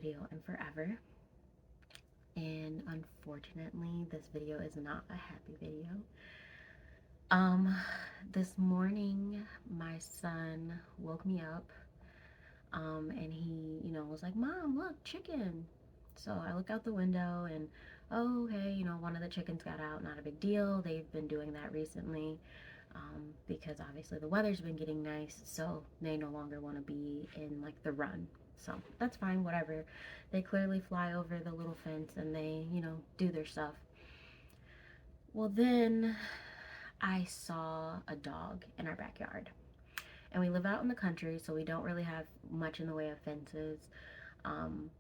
video in forever, and unfortunately this video is not a happy video. Um, this morning my son woke me up, and he, was like, "Mom, look, chicken." So I look out the window and, oh, hey, one of the chickens got out, not a big deal. They've been doing that recently, because obviously the weather's been getting nice, so they no longer want to be in like the run. So that's fine, whatever. They clearly fly over the little fence and they, do their stuff. Well, then I saw a dog in our backyard. And we live out in the country, so we don't really have much in the way of fences. Um,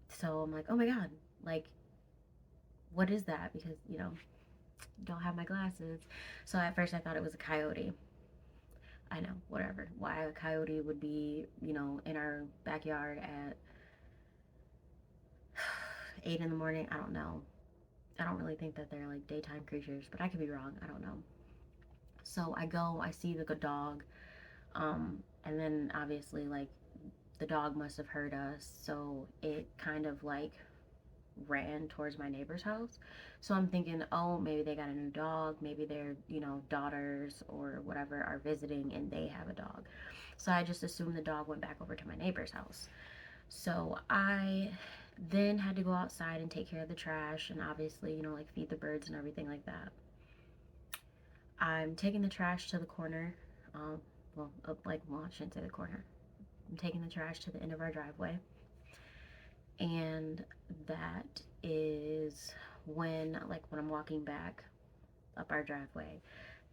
so I'm like, oh my God, like, what is that? Because, don't have my glasses. So at first I thought it was a coyote. I know, whatever. Why a coyote would be, in our backyard at 8 in the morning, I don't know. I don't really think that they're like daytime creatures, but I could be wrong. I don't know. So I go, I see the dog, and then obviously, like, the dog must have heard us, so it kind of like ran towards my neighbor's house. So I'm thinking, oh, maybe they got a new dog, maybe their, daughters or whatever are visiting and they have a dog. So I just assumed the dog went back over to my neighbor's house. So I then had to go outside and take care of the trash and obviously, like feed the birds and everything like that. I'm taking the trash to the corner. Well, I shouldn't say the corner. I'm taking the trash to the end of our driveway. And that is when I'm walking back up our driveway,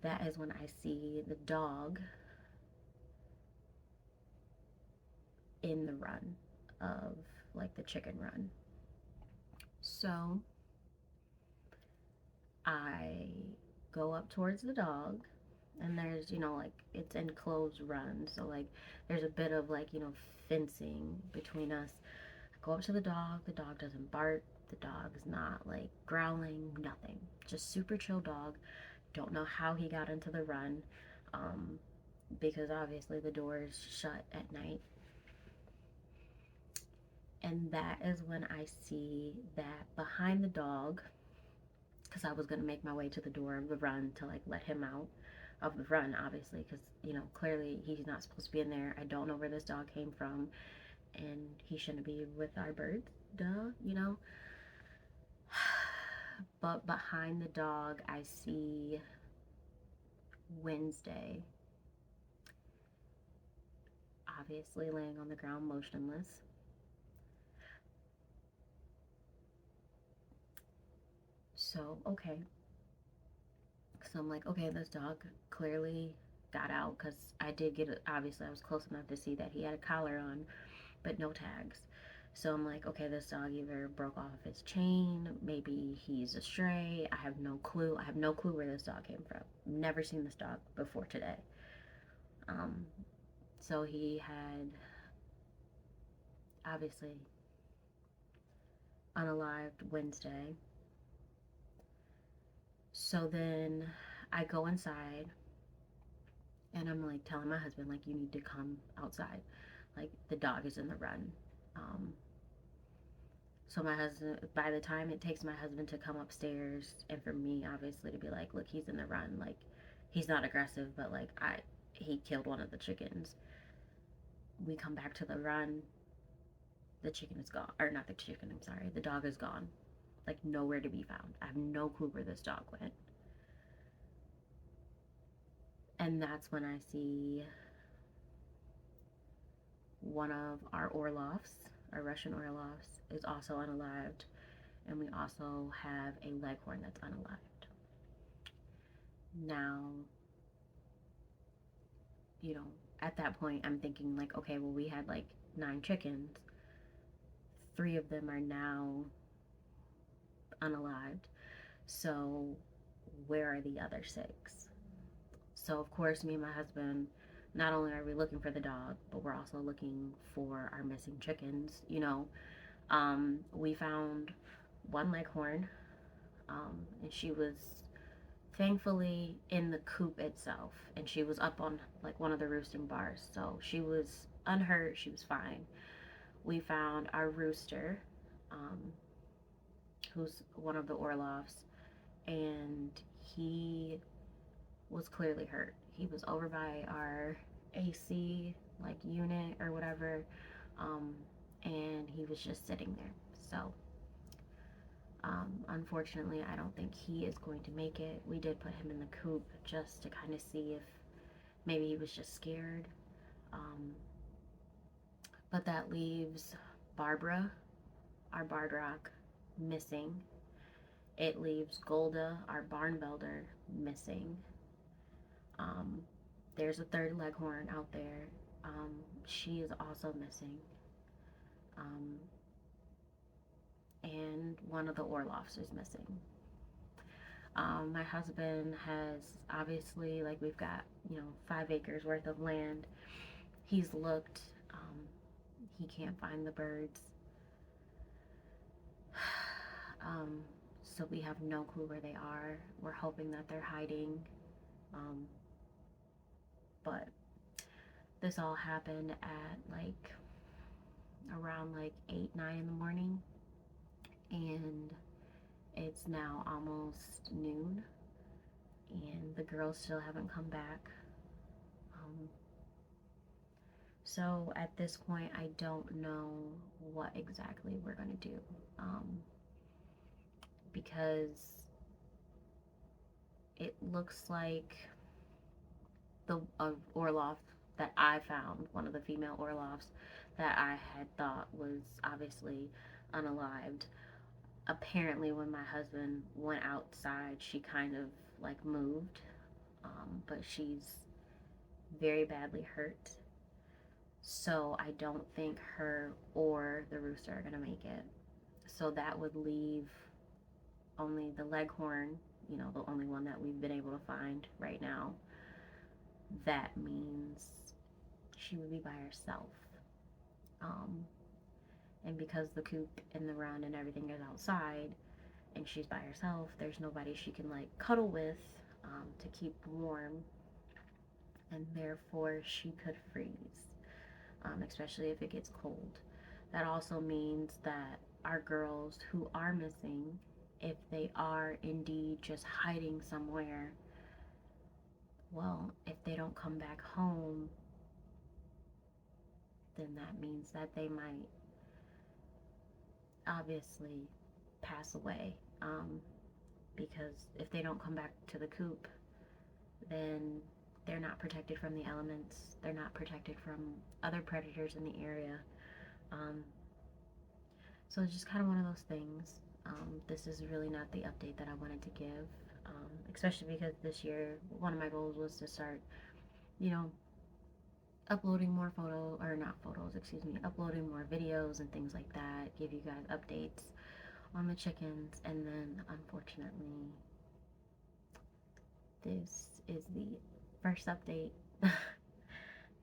that is when I see the dog in the run of like the chicken run. So I go up towards the dog, and there's, like it's enclosed run. So like there's a bit of like, fencing between us. I go up to the dog doesn't bark, the dog is not like growling, nothing. Just super chill dog. Don't know how he got into the run, um, because obviously the door is shut at night. And that is when I see that behind the dog, because I was going to make my way to the door of the run to like let him out of the run, obviously, because, clearly he's not supposed to be in there. I don't know where this dog came from, and he shouldn't be with our birds, duh. But behind the dog, I see Wednesday, obviously laying on the ground motionless. So, okay. So I'm like, okay, this dog clearly got out because I did get it. Obviously, I was close enough to see that he had a collar on, but no tags. So I'm like, okay, this dog either broke off his chain, maybe he's a stray. I have no clue. I have no clue where this dog came from. Never seen this dog before today. Um, so he had obviously unalived Wednesday. So then I go inside and I'm like telling my husband, like, you need to come outside. Like, the dog is in the run. Um, so my husband, by the time it takes my husband to come upstairs, and for me, obviously, to be like, look, he's in the run. Like, he's not aggressive, but like, he killed one of the chickens. We come back to the run. The chicken is gone, or not the chicken. I'm sorry. The dog is gone. Like, nowhere to be found. I have no clue where this dog went. And that's when I see one of our Orloffs, our Russian Orloffs, is also unalived, and we also have a Leghorn that's unalived. Now, at that point, I'm thinking, like, okay, well, we had like 9 chickens. 3 of them are now unalived. So, where are the other 6? So, of course, me and my husband, not only are we looking for the dog, but we're also looking for our missing chickens. We found one Leghorn, and she was thankfully in the coop itself, and she was up on like one of the roosting bars, so she was unhurt, she was fine. we found our rooster, um, who's one of the Orloffs, and he was clearly hurt. He was over by our AC like unit or whatever, um, and he was just sitting there. So unfortunately, I don't think he is going to make it. We did put him in the coop just to kind of see if maybe he was just scared. Um, but that leaves Barbara, our barred rock, missing. It leaves Golda, our barn builder, missing. Um, there's a third leghorn out there. She is also missing. Um, and one of the Orloffs is missing. My husband has obviously, like, we've got, 5 acres worth of land. He's looked, he can't find the birds. Um, so we have no clue where they are. We're hoping that they're hiding. But this all happened at like around like 8, 9 in the morning, and it's now almost noon, and the girls still haven't come back. So at this point, I don't know what exactly we're gonna do, because it looks like the Orloff that I found, one of the female Orloffs that I had thought was obviously unalived. Apparently, when my husband went outside, she kind of like moved, but she's very badly hurt. So I don't think her or the rooster are gonna make it. So that would leave only the leghorn, the only one that we've been able to find right now. That means she would be by herself. And because the coop and the run and everything is outside and she's by herself, there's nobody she can like cuddle with to keep warm, and therefore she could freeze, especially if it gets cold. That also means that our girls who are missing, if they are indeed just hiding somewhere, well, if they don't come back home, then that means that they might obviously pass away. Because if they don't come back to the coop, then they're not protected from the elements. They're not protected from other predators in the area. So it's just kind of one of those things. This is really not the update that I wanted to give, especially because this year one of my goals was to start, uploading more uploading more videos and things like that, give you guys updates on the chickens, and then unfortunately this is the first update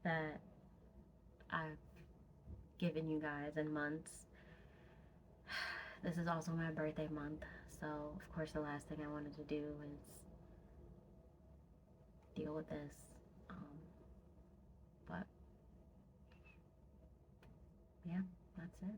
that I've given you guys in months. This is also my birthday month, so of course the last thing I wanted to do is deal with this. But yeah, that's it.